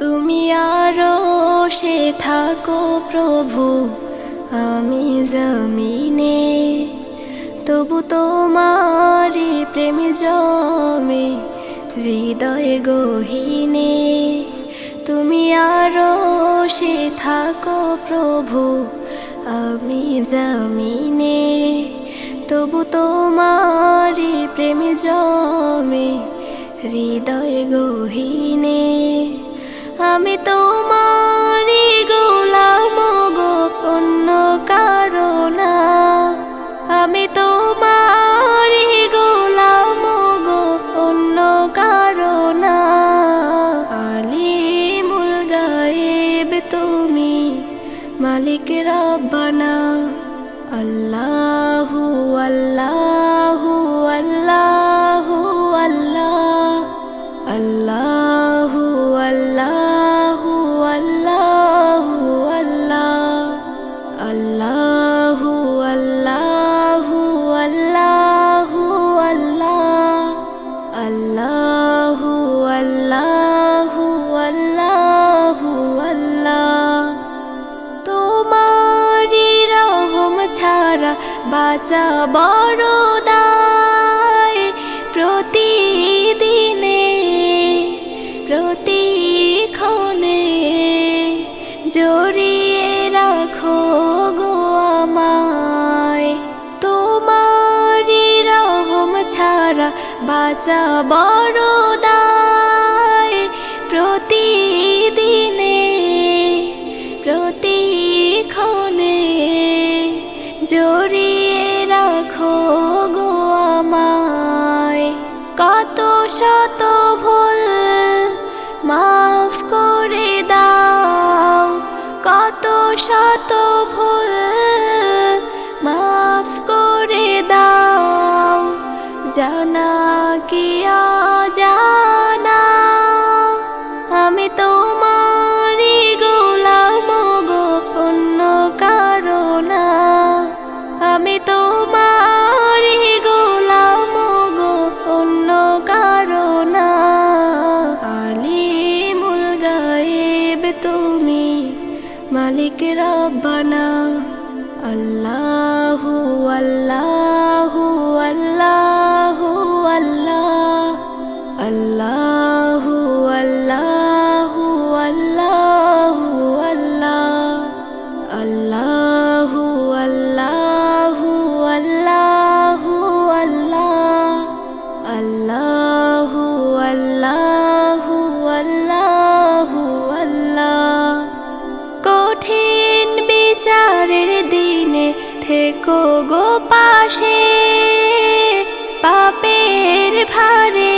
তুমি আরশে থাকো প্রভু, আমি জমিনে, তবু তোমারি প্রেম জমে হৃদয় গহীনে। তুমি আরশে থাকো প্রভু, আমি জমিনে, তবু তোমারি প্রেম জমে হৃদয় গহীনে। আমি তোমারি গোলাম গো, অন্য কারো না। আমি তোমারি গোলাম গো, অন্য কারো না। আলিমুল গায়েব তুমি, মালিক রব্বানা। আল্লাহু আল্লাহু আল্লাহু আল্লাহ, আল্লাহু আল্লাহু আল্লাহু আল্লাহ, আল্লাহু আল্লাহু আল্লাহু আল্লাহ, আল্লাহু আল্লাহু আল্লাহু আল্লাহ। তোমারি রহম ছাড়া বাঁচা বড় দায়। প্রতিদিনে প্রতিক্ষণে জড়িয়ে রাখো গো আমায়। তোমারি রহম ছাড়া বাঁচা বড় দায়। প্রতিদিনে প্রতিক্ষণে জড়িয়ে রাখো গো আমায়। কত শত ভুল মাফ করে দাও, কত শত ভুল মাফ করে দাও। জানা কি অজানা, আমি তোমারি গোলাম গো, অন্য কারো না। আমি তোমারি গোলাম গো, অন্য কারো না। আলিমুল গায়েব তুমি, মালিক রব্বানা। আল্লাহু আল্লাহু আল্লাহু আল্লাহ, আল্লাহু আল্লাহু আল্লাহু আল্লাহ, আল্লাহু আল্লাহু আল্লাহু আল্লাহ, আল্লাহু আল্লাহু আল্লাহু আল্লাহ। কঠিন বিচারের দিনে থেকো গো পাশে, পাপের ভারে